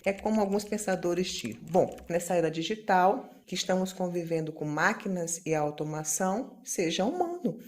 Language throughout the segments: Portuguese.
é como alguns pensadores dizem. Bom, nessa era digital, que estamos convivendo com máquinas e automação, seja humano,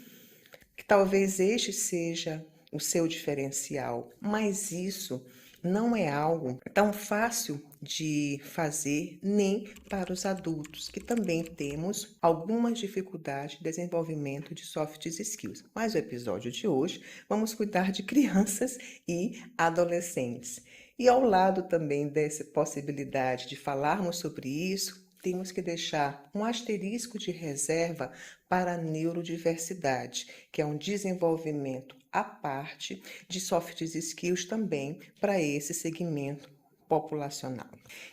que talvez este seja o seu diferencial, mas isso não é algo tão fácil de fazer nem para os adultos, que também temos algumas dificuldades de desenvolvimento de soft skills. Mas o episódio de hoje vamos cuidar de crianças e adolescentes. E ao lado também dessa possibilidade de falarmos sobre isso, temos que deixar um asterisco de reserva para a neurodiversidade, que é um desenvolvimento à parte de soft skills também para esse segmento populacional.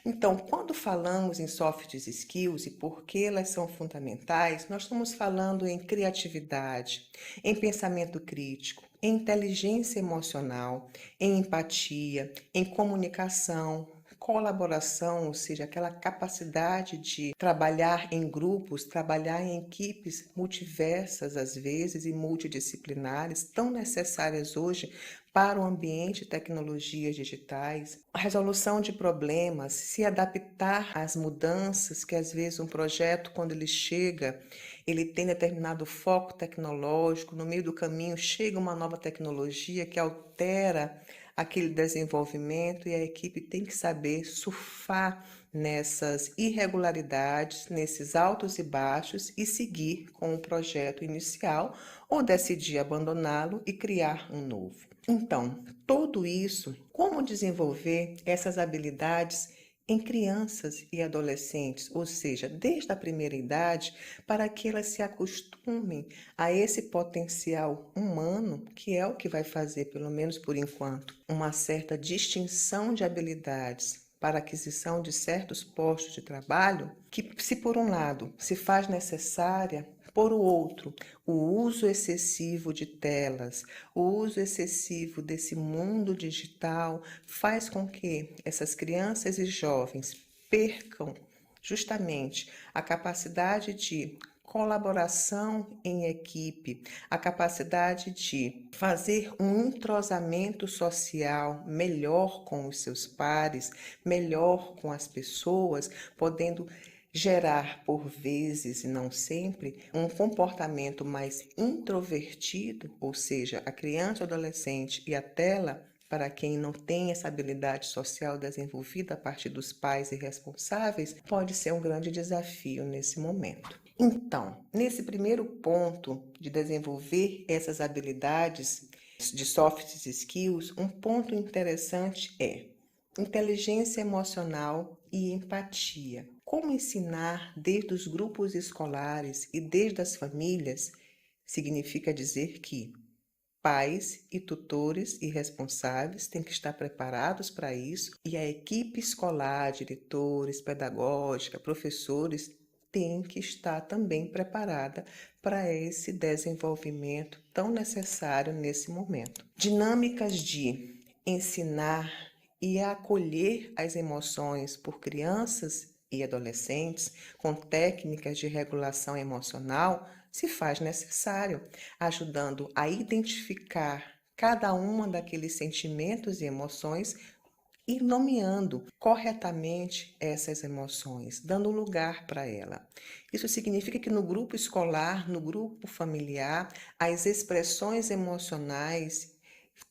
Então, quando falamos em soft skills e por que elas são fundamentais, nós estamos falando em criatividade, em pensamento crítico, em inteligência emocional, em empatia, em comunicação, colaboração, ou seja, aquela capacidade de trabalhar em grupos, trabalhar em equipes multiversas às vezes e multidisciplinares, tão necessárias hoje para o ambiente de tecnologias digitais, a resolução de problemas, se adaptar às mudanças que às vezes um projeto, quando ele chega, ele tem determinado foco tecnológico, no meio do caminho chega uma nova tecnologia que altera aquele desenvolvimento e a equipe tem que saber surfar nessas irregularidades, nesses altos e baixos e seguir com o projeto inicial ou decidir abandoná-lo e criar um novo. Então, tudo isso, como desenvolver essas habilidades em crianças e adolescentes, ou seja, desde a primeira idade, para que elas se acostumem a esse potencial humano, que é o que vai fazer, pelo menos por enquanto, uma certa distinção de habilidades para a aquisição de certos postos de trabalho, que se por um lado se faz necessária, por outro, o uso excessivo de telas, o uso excessivo desse mundo digital faz com que essas crianças e jovens percam justamente a capacidade de colaboração em equipe, a capacidade de fazer um entrosamento social melhor com os seus pares, melhor com as pessoas, podendo gerar, por vezes e não sempre, um comportamento mais introvertido, ou seja, a criança, o adolescente e a tela, para quem não tem essa habilidade social desenvolvida a partir dos pais e responsáveis, pode ser um grande desafio nesse momento. Então, nesse primeiro ponto de desenvolver essas habilidades de soft skills, um ponto interessante é inteligência emocional e empatia. Como ensinar desde os grupos escolares e desde as famílias significa dizer que pais e tutores e responsáveis têm que estar preparados para isso e a equipe escolar, diretores, pedagógica, professores tem que estar também preparada para esse desenvolvimento tão necessário nesse momento. Dinâmicas de ensinar e acolher as emoções por crianças e adolescentes com técnicas de regulação emocional se faz necessário, ajudando a identificar cada uma daqueles sentimentos e emoções e nomeando corretamente essas emoções, dando lugar para ela. Isso significa que no grupo escolar, no grupo familiar, as expressões emocionais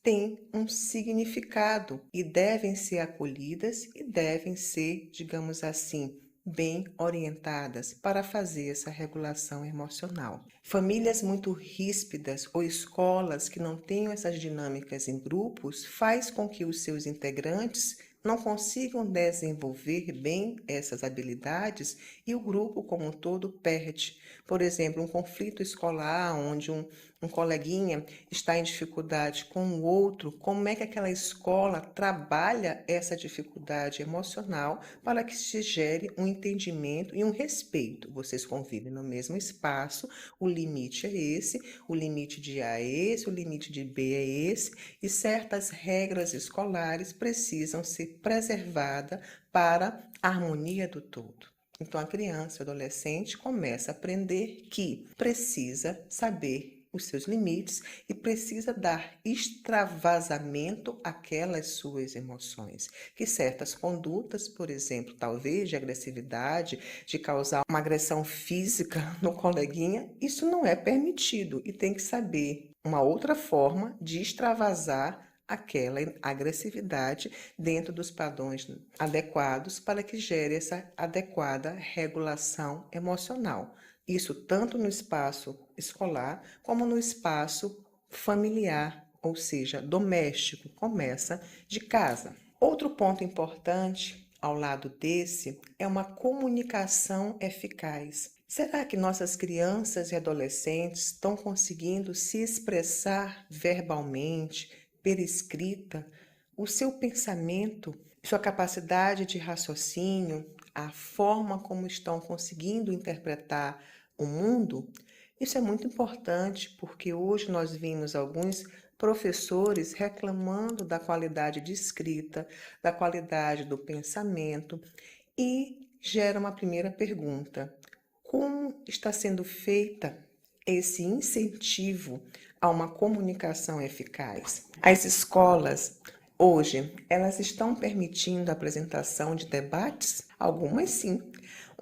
têm um significado e devem ser acolhidas e devem ser, digamos assim, bem orientadas para fazer essa regulação emocional. Famílias muito ríspidas ou escolas que não tenham essas dinâmicas em grupos faz com que os seus integrantes não consigam desenvolver bem essas habilidades e o grupo como um todo perde. Por exemplo, um conflito escolar onde um coleguinha está em dificuldade com o outro, como é que aquela escola trabalha essa dificuldade emocional para que se gere um entendimento e um respeito? Vocês convivem no mesmo espaço, o limite é esse, o limite de A é esse, o limite de B é esse, e certas regras escolares precisam ser preservadas para a harmonia do todo. Então, a criança, o adolescente começa a aprender que precisa saber os seus limites e precisa dar extravasamento àquelas suas emoções. Que certas condutas, por exemplo, talvez de agressividade, de causar uma agressão física no coleguinha, isso não é permitido e tem que saber uma outra forma de extravasar aquela agressividade dentro dos padrões adequados para que gere essa adequada regulação emocional. Isso tanto no espaço escolar como no espaço familiar, ou seja, doméstico, começa de casa. Outro ponto importante ao lado desse é uma comunicação eficaz. Será que nossas crianças e adolescentes estão conseguindo se expressar verbalmente, per escrita, o seu pensamento, sua capacidade de raciocínio, a forma como estão conseguindo interpretar o mundo? Isso é muito importante porque hoje nós vimos alguns professores reclamando da qualidade de escrita, da qualidade do pensamento e gera uma primeira pergunta: como está sendo feita esse incentivo a uma comunicação eficaz? As escolas hoje, elas estão permitindo a apresentação de debates? Algumas sim.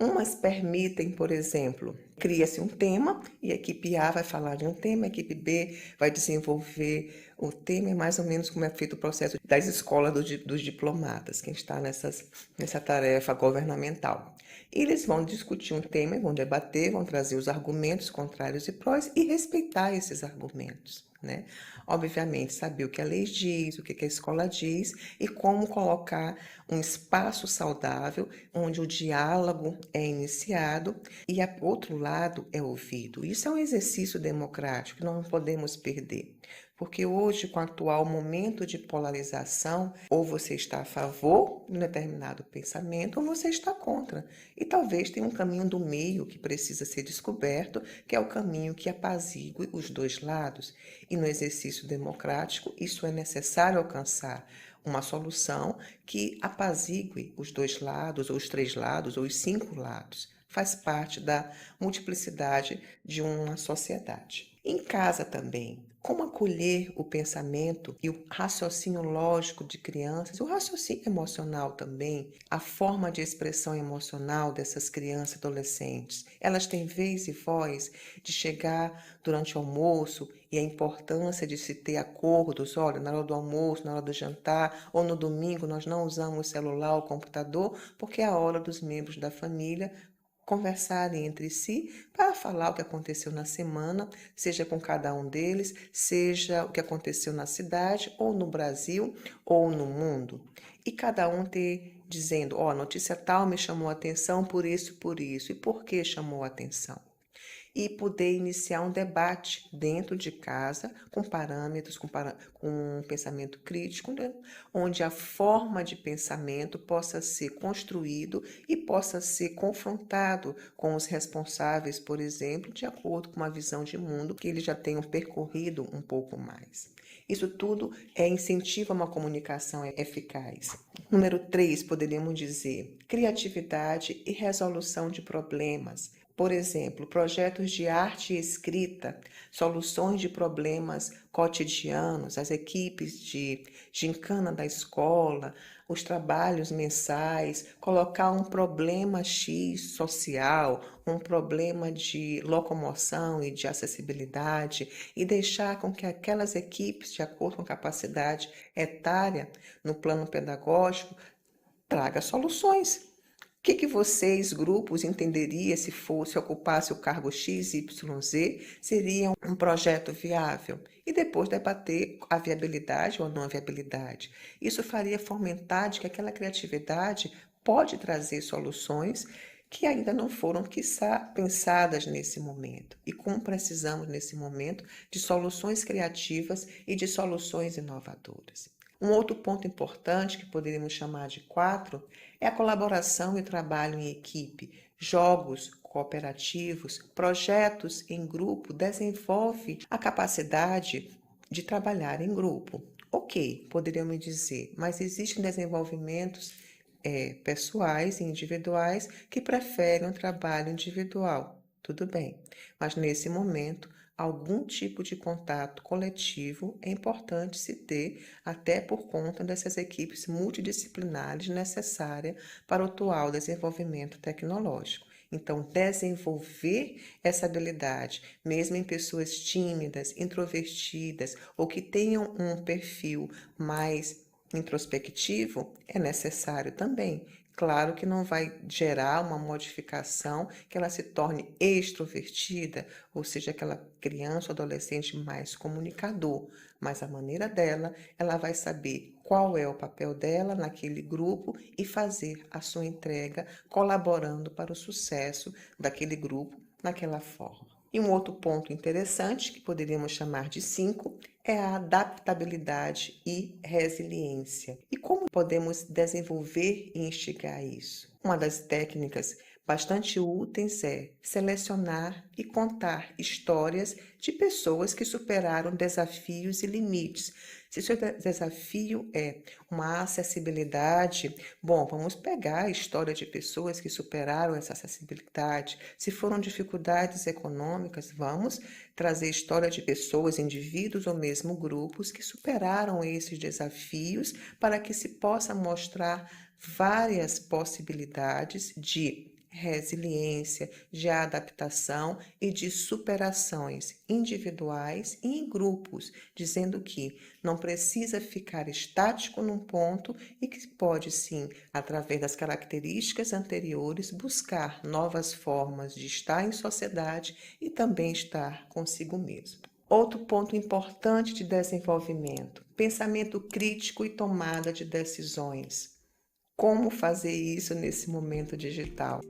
Umas permitem, por exemplo, cria-se um tema e a equipe A vai falar de um tema, a equipe B vai desenvolver o tema, é mais ou menos como é feito o processo das escolas dos diplomatas, quem está nessa tarefa governamental. Eles vão discutir um tema, vão debater, vão trazer os argumentos contrários e prós e respeitar esses argumentos, né? Obviamente, saber o que a lei diz, o que a escola diz e como colocar um espaço saudável onde o diálogo é iniciado e o outro lado é ouvido. Isso é um exercício democrático que nós não podemos perder. Porque hoje, com o atual momento de polarização, ou você está a favor de um determinado pensamento, ou você está contra. E talvez tenha um caminho do meio que precisa ser descoberto, que é o caminho que apazigue os dois lados. E no exercício democrático, isso é necessário alcançar uma solução que apazigue os dois lados, ou os três lados, ou os cinco lados. Faz parte da multiplicidade de uma sociedade. Em casa também, como acolher o pensamento e o raciocínio lógico de crianças, o raciocínio emocional também, a forma de expressão emocional dessas crianças e adolescentes. Elas têm vez e voz de chegar durante o almoço e a importância de se ter acordos, olha, na hora do almoço, na hora do jantar, ou no domingo nós não usamos o celular ou o computador, porque é a hora dos membros da família conversarem entre si para falar o que aconteceu na semana, seja com cada um deles, seja o que aconteceu na cidade, ou no Brasil, ou no mundo. E cada um ter dizendo, ó, a notícia tal me chamou a atenção por isso, e por que chamou a atenção? E poder iniciar um debate dentro de casa com parâmetros, com um pensamento crítico, né? Onde a forma de pensamento possa ser construído e possa ser confrontado com os responsáveis, por exemplo, de acordo com uma visão de mundo que eles já tenham percorrido um pouco mais. Isso tudo é incentivo a uma comunicação eficaz. Número 3, poderíamos dizer, criatividade e resolução de problemas. Por exemplo, projetos de arte e escrita, soluções de problemas cotidianos, as equipes de gincana da escola, os trabalhos mensais, colocar um problema X social, um problema de locomoção e de acessibilidade e deixar com que aquelas equipes, de acordo com a capacidade etária no plano pedagógico, traga soluções. O que vocês, grupos, entenderiam se ocupasse o cargo X, Y, Z? Seria um projeto viável? E depois debater a viabilidade ou não viabilidade. Isso faria fomentar de que aquela criatividade pode trazer soluções que ainda não foram, quiçá, pensadas nesse momento. E como precisamos, nesse momento, de soluções criativas e de soluções inovadoras. Um outro ponto importante, que poderíamos chamar de 4, é a colaboração e o trabalho em equipe. Jogos cooperativos, projetos em grupo desenvolve a capacidade de trabalhar em grupo. Ok, poderíamos dizer, mas existem desenvolvimentos pessoais e individuais que preferem um trabalho individual. Tudo bem, mas nesse momento algum tipo de contato coletivo é importante se ter, até por conta dessas equipes multidisciplinares necessárias para o atual desenvolvimento tecnológico. Então, desenvolver essa habilidade, mesmo em pessoas tímidas, introvertidas ou que tenham um perfil mais introspectivo, é necessário também. Claro que não vai gerar uma modificação que ela se torne extrovertida, ou seja, aquela criança ou adolescente mais comunicador, mas a maneira dela, ela vai saber qual é o papel dela naquele grupo e fazer a sua entrega colaborando para o sucesso daquele grupo naquela forma. E um outro ponto interessante, que poderíamos chamar de 5, é a adaptabilidade e resiliência. E como podemos desenvolver e instigar isso? Uma das técnicas bastante úteis é selecionar e contar histórias de pessoas que superaram desafios e limites. Se o seu desafio é uma acessibilidade, bom, vamos pegar a história de pessoas que superaram essa acessibilidade. Se foram dificuldades econômicas, vamos trazer história de pessoas, indivíduos ou mesmo grupos que superaram esses desafios para que se possa mostrar várias possibilidades de resiliência, de adaptação e de superações individuais e em grupos, dizendo que não precisa ficar estático num ponto e que pode sim, através das características anteriores, buscar novas formas de estar em sociedade e também estar consigo mesmo. Outro ponto importante de desenvolvimento: pensamento crítico e tomada de decisões. Como fazer isso nesse momento digital?